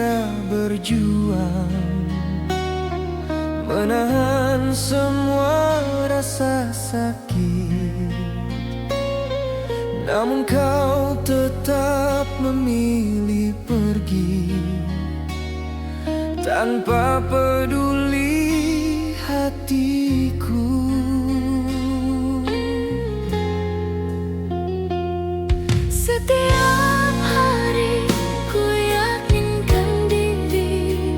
sudah berjuang menahan semua rasa sakit, namun kau tetap memilih pergi tanpa peduli hatiku. Setiap hari ku yakinkan diri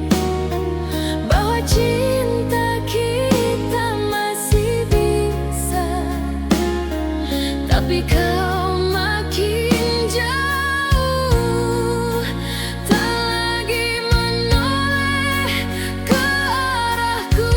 bahwa cinta kita masih bisa, tapi kau makin jauh, tak lagi menoleh ke arahku.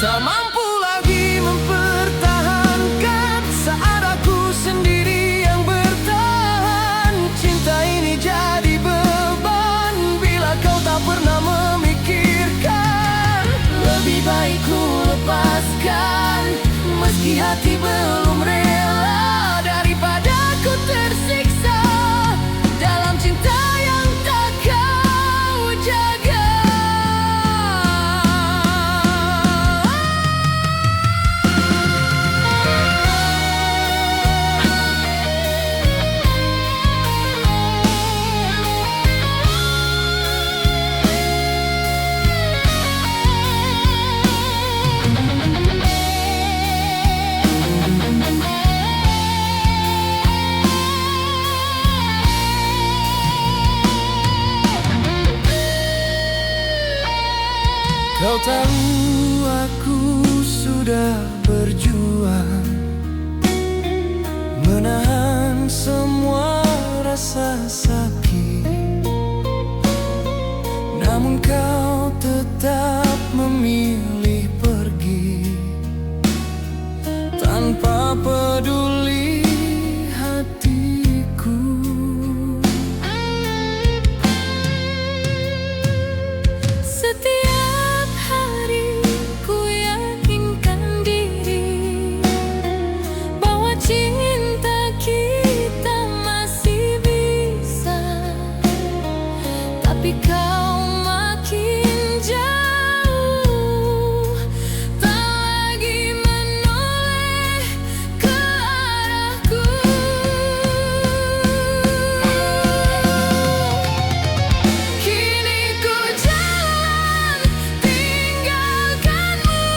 Tak mampu lagi mempertahankan saat aku sendiri yang bertahan. Cinta ini jadi beban bila kau tak pernah memikirkan. Lebih baik ku lepaskan meski hati belum rela, daripada ku tersiksa dalam cinta yang tak kau jaga. Kau tahu aku sudah berjuang menahan semua rasa sakit, namun kau tetap memilih pergi tanpa peduli hatiku. Setiap hari ku yakinkan diri bahwa cinta kita masih bisa, tapi kau makin jauh, tak lagi menoleh ke arahku. Kini ku jalan tinggalkanmu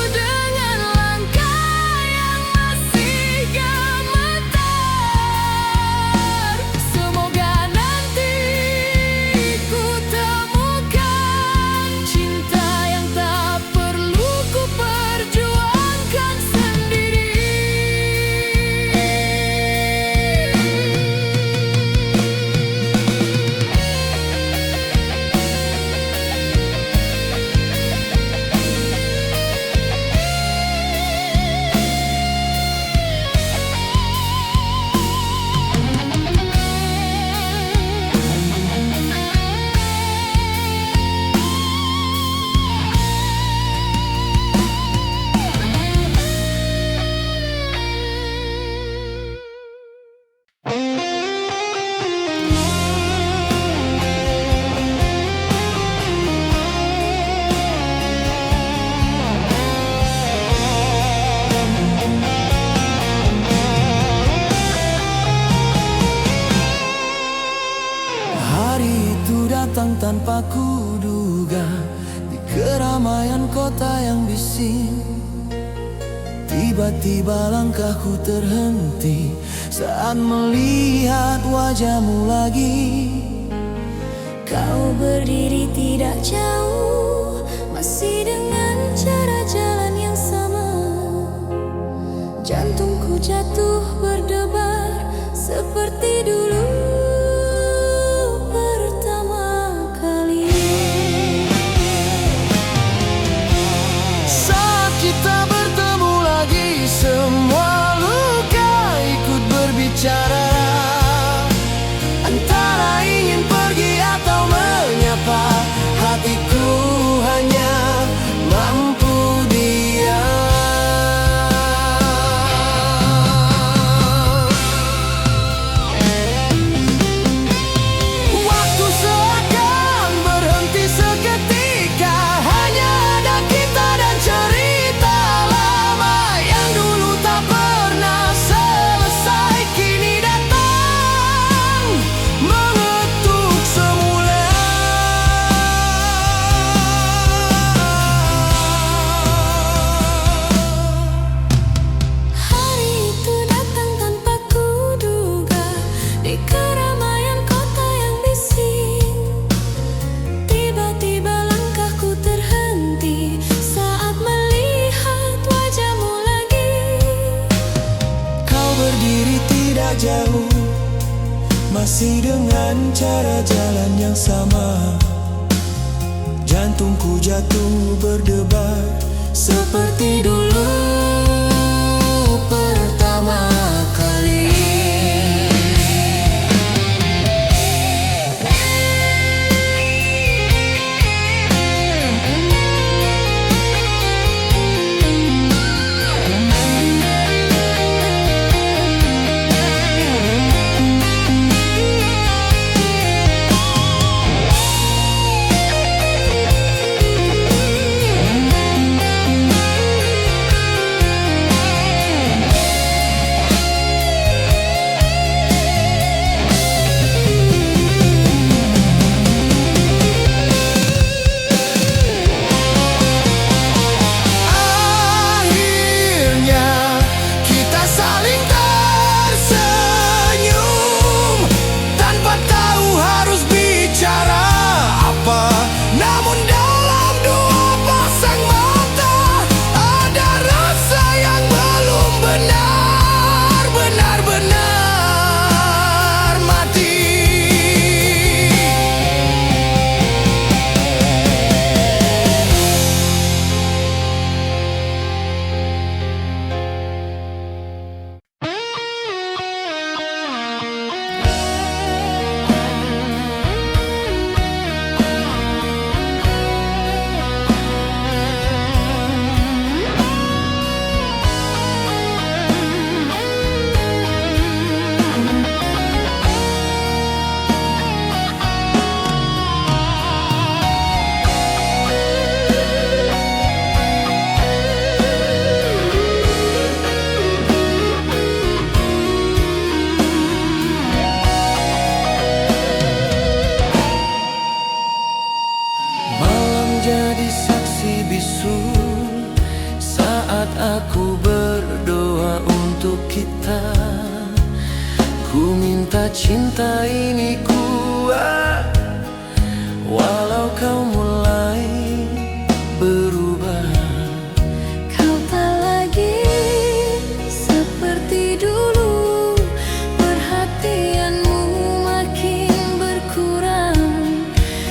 dengan langkah yang masih gemetar. Semoga nanti ku temukan cinta yang tak perlu ku perjuangkan sendiri. Hari itu datang tanpa kuduga di keramaian kota yang bising. Tiba-tiba langkahku terhenti saat melihat wajahmu lagi. Kau berdiri tidak jauh, masih dengan cara jalan yang sama. Jantungku jatuh berdebar seperti dulu pertama kali. Saat kita bertemu lagi, semua luka ikut berbicara. Antara ingin pergi atau menyapa, hatiku hanya mampu diam. tidak jauh, masih dengan cara jalan yang sama. Jantungku jatuh berdebar seperti dulu pertama kali. Saat aku berdoa untuk kita, ku minta cinta ini kuat, walau kau mulai berubah. Kau tak lagi seperti dulu, perhatianmu makin berkurang.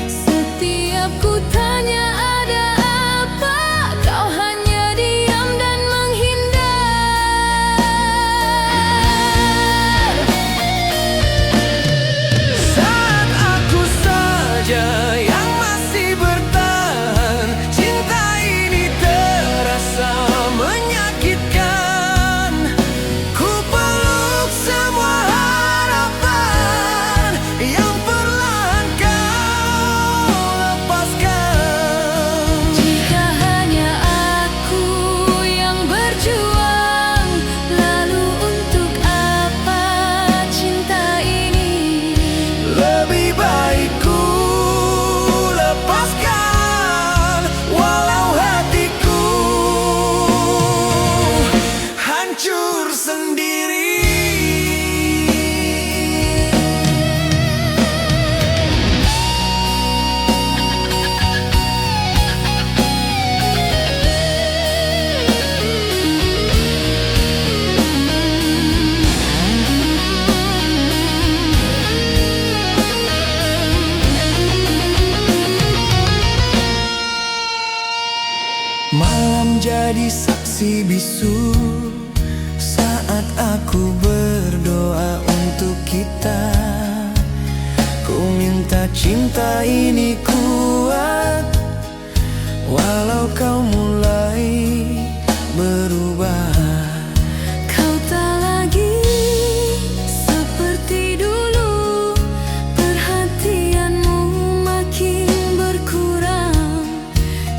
Setiap ku tanya ada apa, kau hanya diam dan menghindar. Saat aku saja yang masih bertahan, cinta ini terasa menyakitkan. Ku peluk semua harapan yang perlahan kau lepaskan. Jika hanya aku yang berjuang, lalu untuk apa cinta ini? Lebih baik ku lepaskan, walau hatiku hancur sendiri. Malam jadi saksi bisu saat aku berdoa untuk kita. Ku minta cinta ini kuat, walau kau mulai berubah. Kau tak lagi seperti dulu, perhatianmu makin berkurang.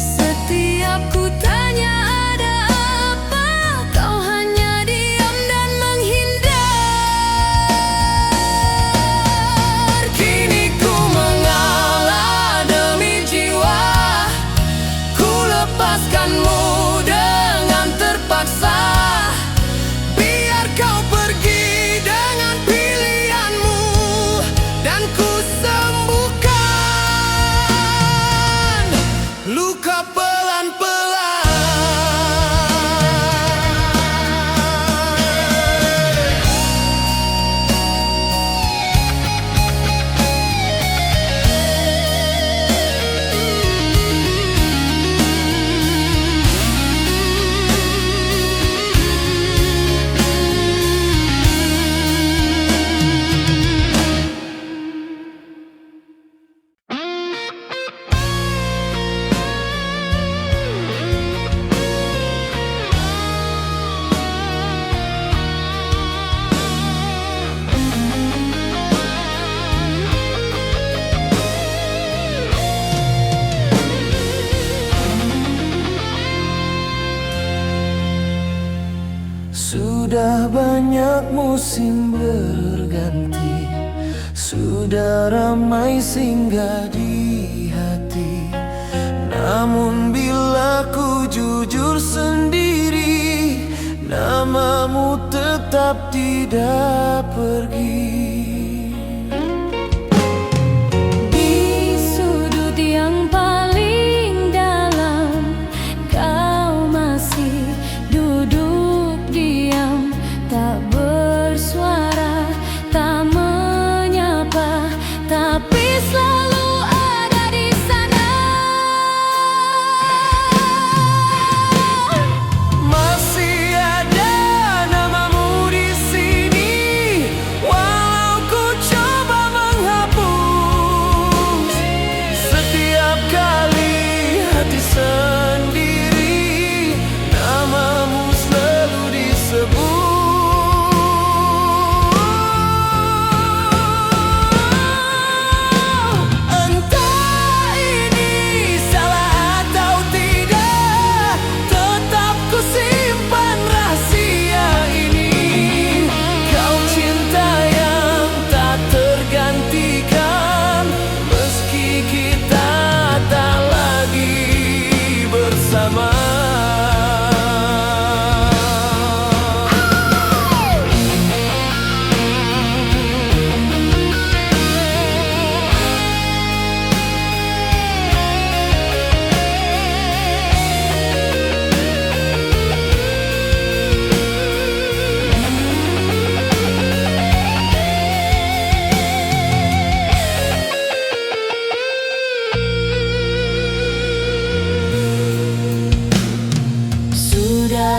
Setiap ku tanya ada apa, kau hanya diam dan menghindar. Kini ku mengalah demi jiwa banyak musim berganti, sudah ramai singgah di hati. Namun bila ku jujur sendiri, namamu tetap tidak pergi.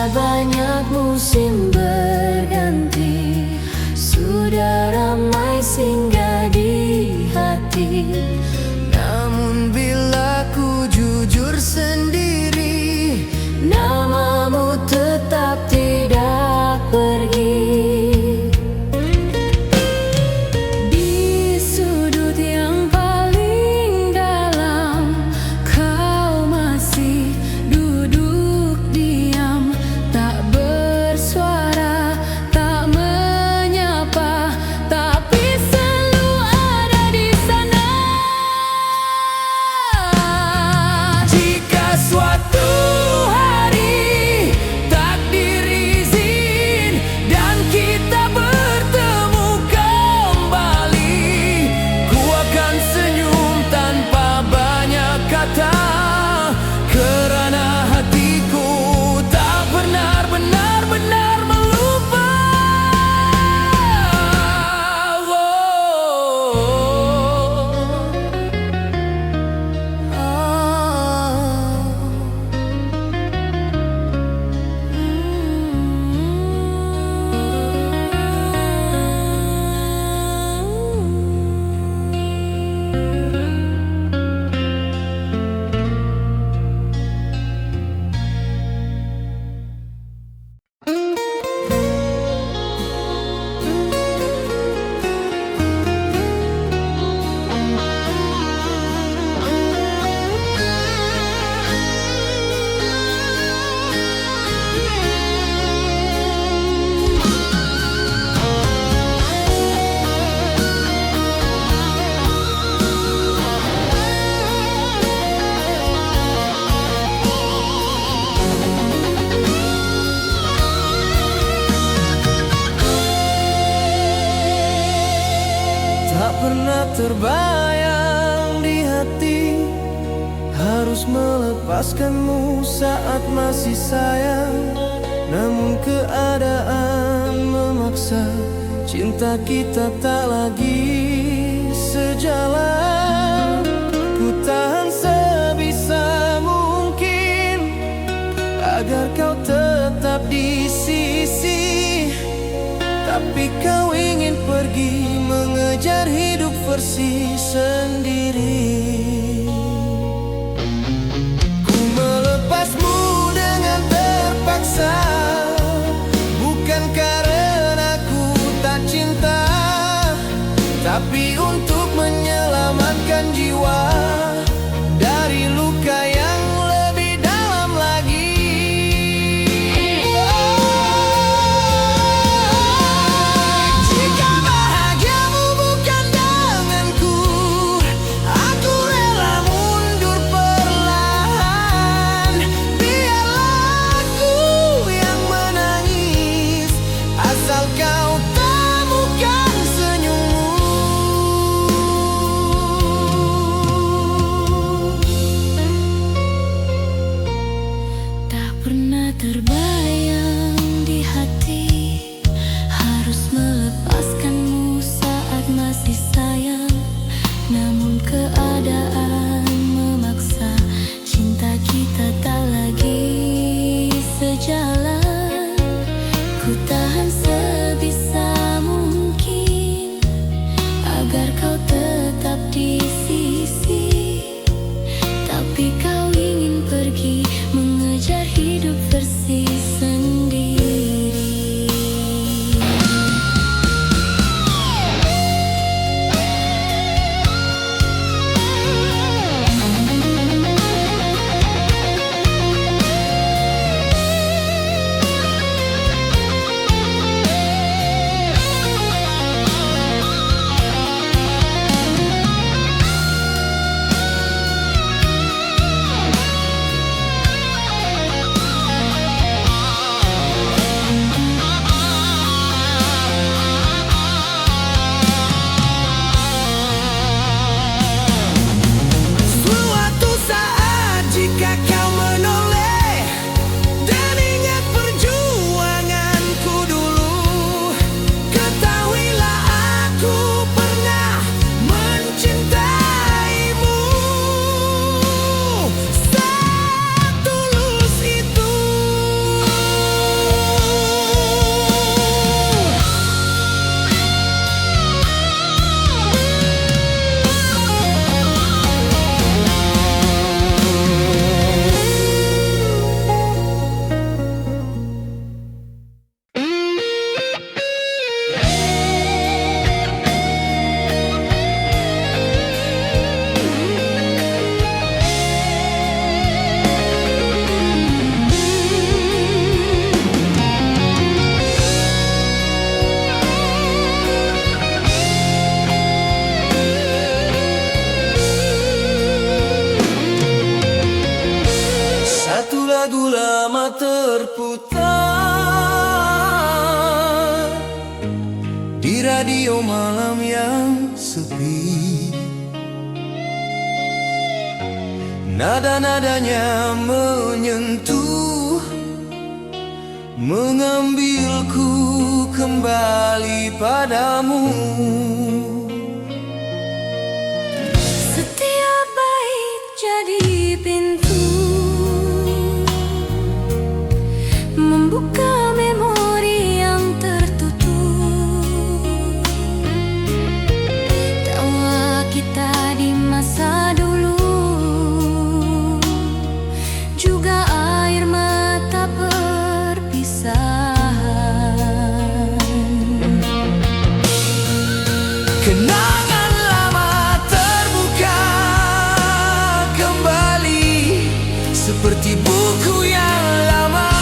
Banyak musim berganti, sudah ramai singgah di hati. Namun bila ku jujur sendiri, namamu tetap tidak pergi. Di sudut yang paling dalam, kau masih duduk diam, tak bersuara, tak menyapa, tapi selalu ada di sana. jika suatu hari takdir izin dan kita bertemu kembali, ku akan senyum tanpa banyak kata, kerana hatiku tak pernah benar-benar melupa. Tak pernah terbayang di hati harus melepaskanmu saat masih sayang. Namun keadaan memaksa, cinta kita tak lagi sejalan. Ku tahan sebisa mungkin agar kau tetap di sisi, tapi kau ingin pergi mengejar hidup versi sendiri. Ku melepasmu dengan terpaksa, bukan karena ku tak cinta, tapi untuk menyelamatkan jiwa dari luka yang lebih dalam lagi. di radio malam yang sepi. Nada-nadanya menyentuh, mengambilku kembali padamu. Setiap bait jadi pintu, membuka memori yang tertutup. Tawa kita di masa dulu, juga air mata perpisahan. Kenangan lama terbuka kembali, seperti buku yang lama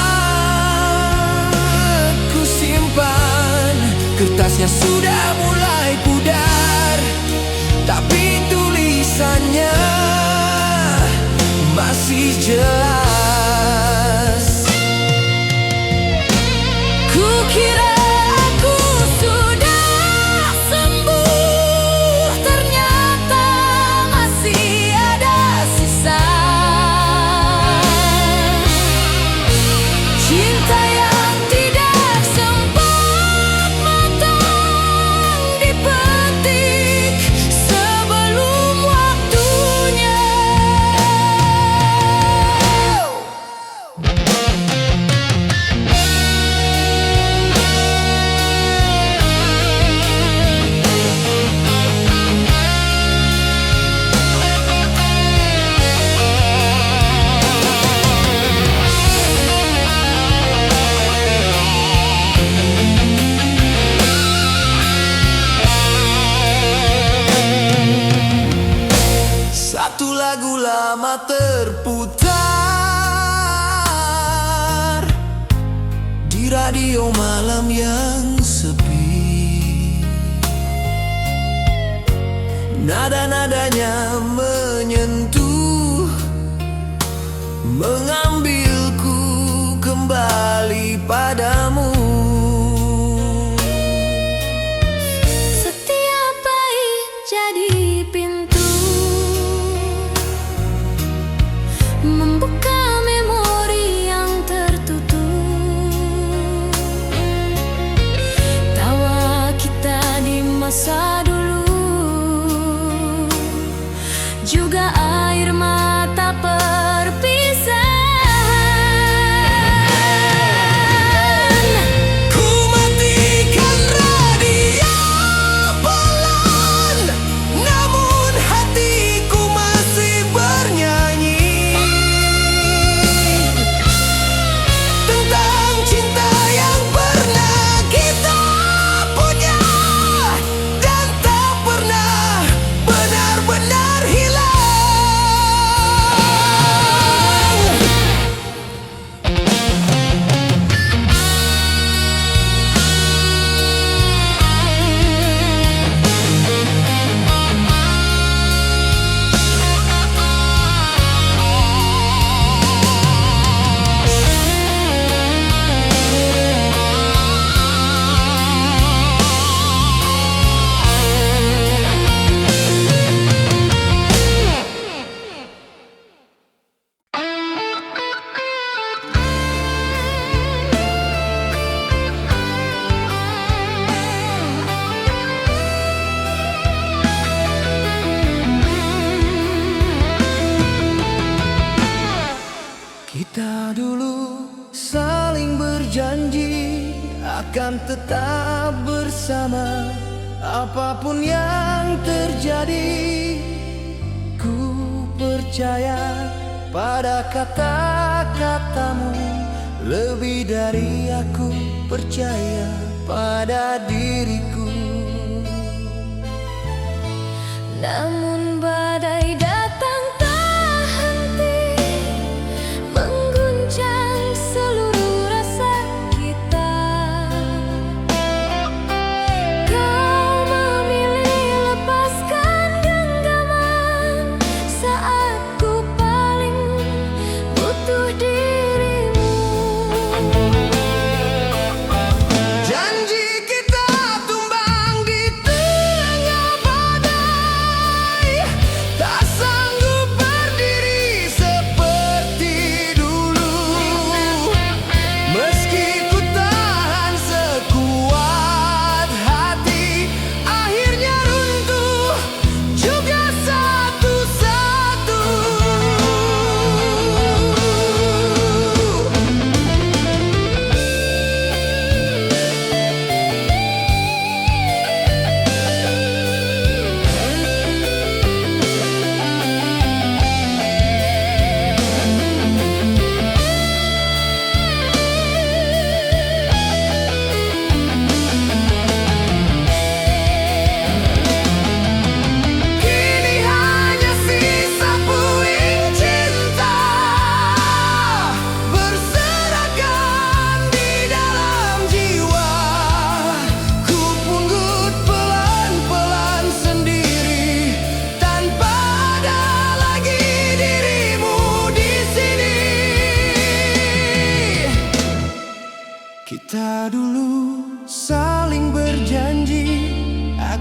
ku simpan. Kertasnya sudah mulai pudar, tapi tulisannya masih jelas. Kukira aku sudah sembuh, ternyata masih ada sisa cinta yang tidak sempat matang dipetik sebelum waktunya. Satu lagu lama terputar di radio malam yang sepi. Nada-nadanya menyentuh, mengambilku kembali padamu. Setiap bait jadi pintu, membuka memori yang tertutup. Tawa kita di masa dulu, juga air mata perpisahan. Ku matikan radio pelan, namun hatiku masih bernyanyi tentang cinta yang pernah kita punya dan tak pernah benar-benar hilang. Kita dulu saling berjanji akan tetap bersama, apapun yang terjadi. Ku percaya pada kata-katamu, lebih dari aku percaya pada diriku. Namun badai datang tak henti, mengguncang seluruh rasa kita. Kau memilih lepaskan genggaman saat ku paling butuh dirimu. Janji kita tumbang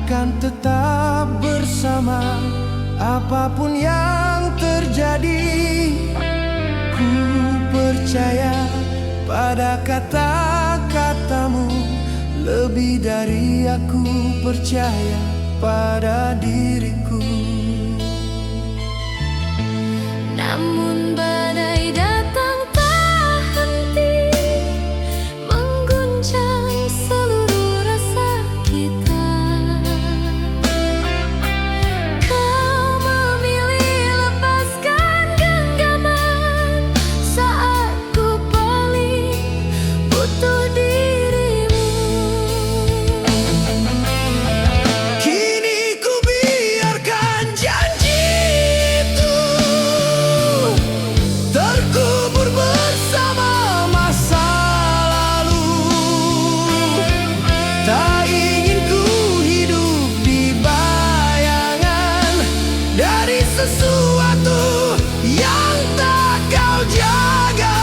akan tetap bersama apapun yang terjadi. Ku percaya pada kata-katamu lebih dari aku percaya pada diriku. Namun badai datang tak henti, mengguncang seluruh rasa kita. Kau memilih lepaskan genggaman saat ku paling butuh dirimu. Kini ku biarkan janji itu terkubur bersama masa lalu. Tak ingin ku hidup di bayangan dari sesuatu yang tak kau jaga.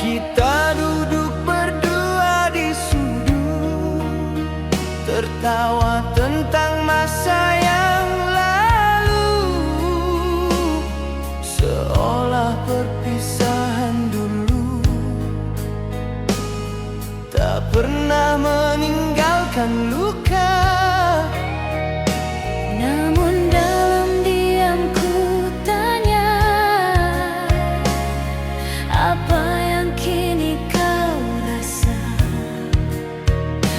Kita duduk berdua di sudut, tertawa tentang masa yang lalu, seolah perpisahan dulu tak pernah meninggalkan luka. Namun dalam diam ku tanya, apa yang kini kau rasa?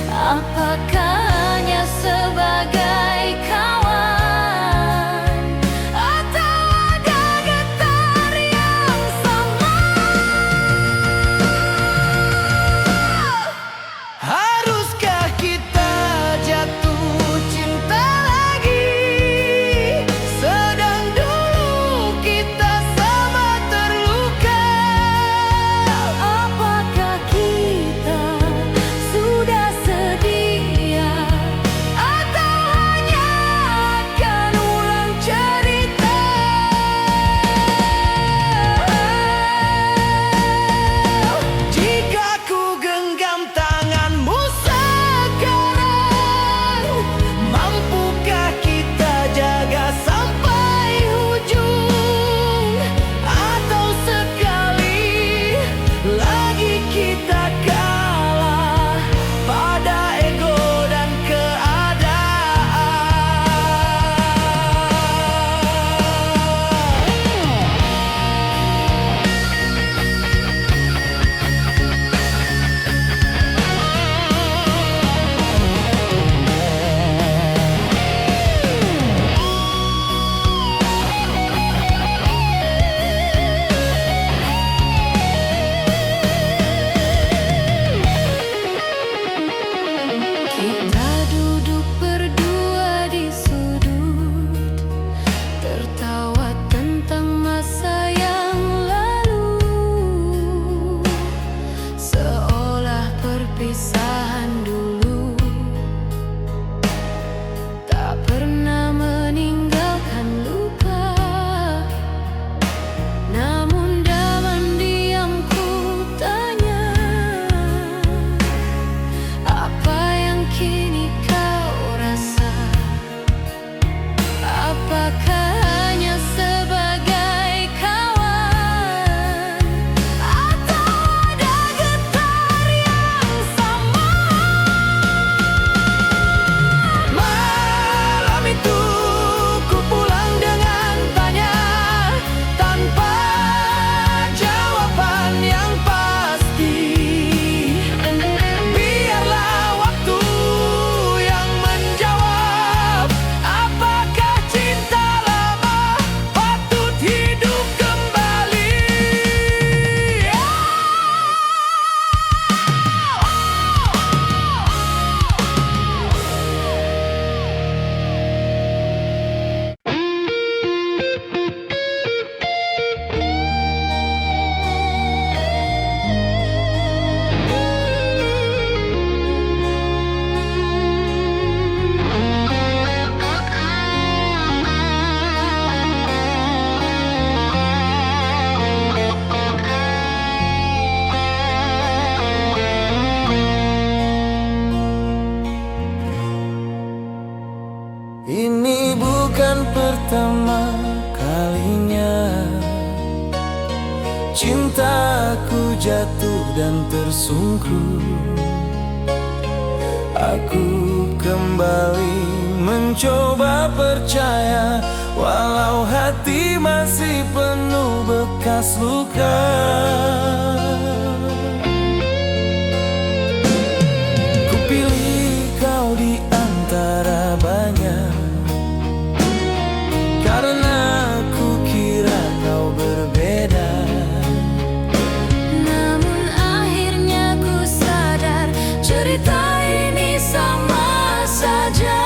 Apakah hanya sebagai kawan, atau ada getar yang sama? Haruskah kita Cintaku jatuh dan tersungkur. Aku kembali mencoba percaya, walau hati masih penuh bekas luka. Kupilih kau di antara banyak, karena ku kira kau berbeda. Namun akhirnya ku sadar cerita ini sama saja.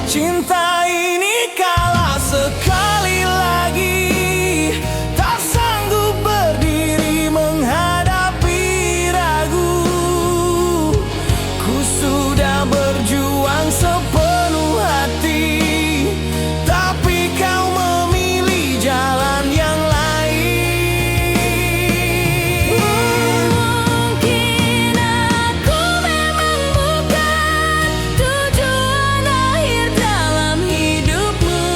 Cinta ini kalah sekali lagi, tak sanggup berdiri menghadapi ragu. Ku sudah berjuang sepenuh hati, tapi kau memilih jalan yang lain. Mungkin aku memang bukan tujuan akhir dalam hidupmu.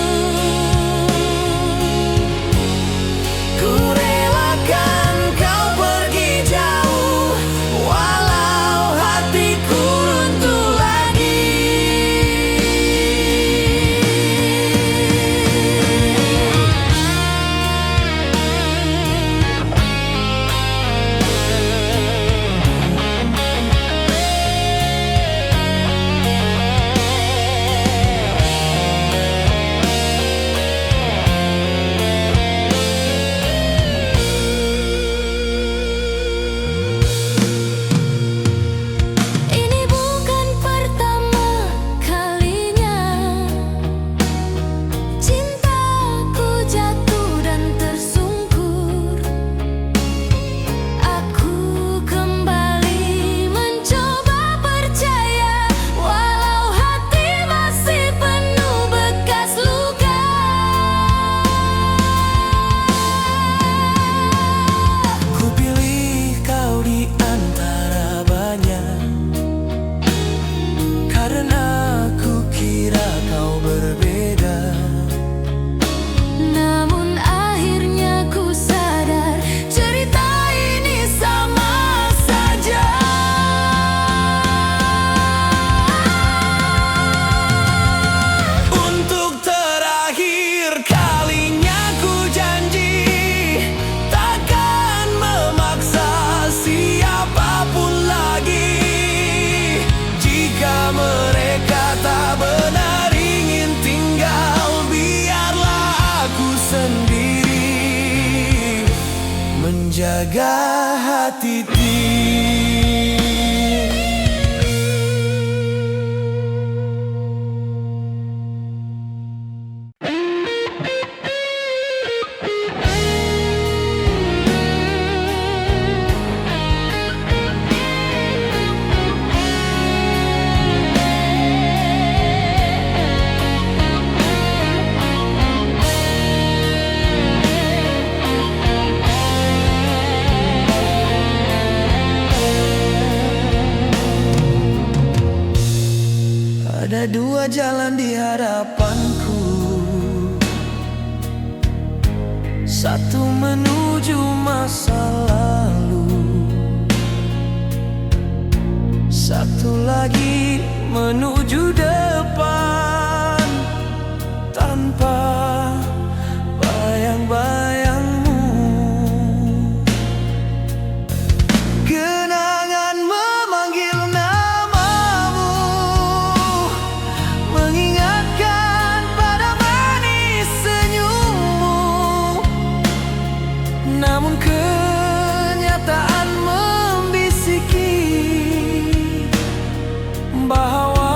Ku relakan kau pergi jauh, walau hatiku runtuh lagi. Ini bukan pertama kalinya cintaku jatuh dan tersungkur. Aku kembali mencoba percaya, walau hati masih penuh bekas luka. Ku pilih kau di antara banyak, karena ku kira kau berbeda. Namun akhirnya ku sadar cerita ini sama saja. Untuk terakhir kalinya ku janji, takkan memaksa siapapun lagi. Jika mereka tak benar ingin tinggal, biarlah aku sendiri menjaga hati. Ada dua jalan di hadapanku, satu menuju masa lalu, satu lagi menuju depan tanpa bayang-bayangmu. Kenangan memanggil namamu, mengingatkan pada manis senyummu. Namun kenyataan membisiki bahwa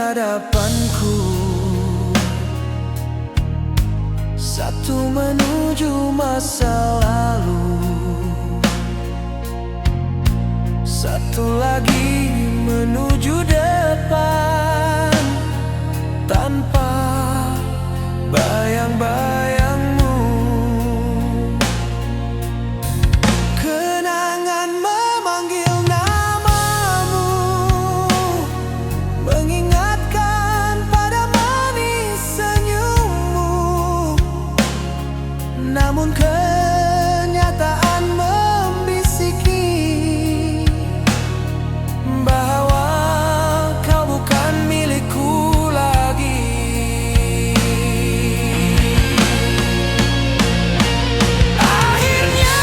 hadapanku. Satu menuju masa lalu, satu lagi menuju depan, tanpa bayang-bayangmu. Kenangan memanggil namamu, mengingatkan pada manis senyummu. Namun kenyataan membisiki bahwa kau bukan milikku lagi. Akhirnya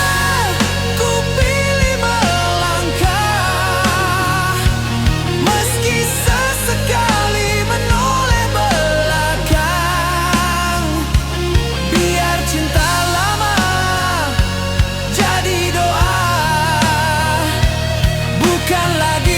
ku pilih melangkah, meski sesekali menoleh belakang. Biar cinta lama jadi doa, bukan lagi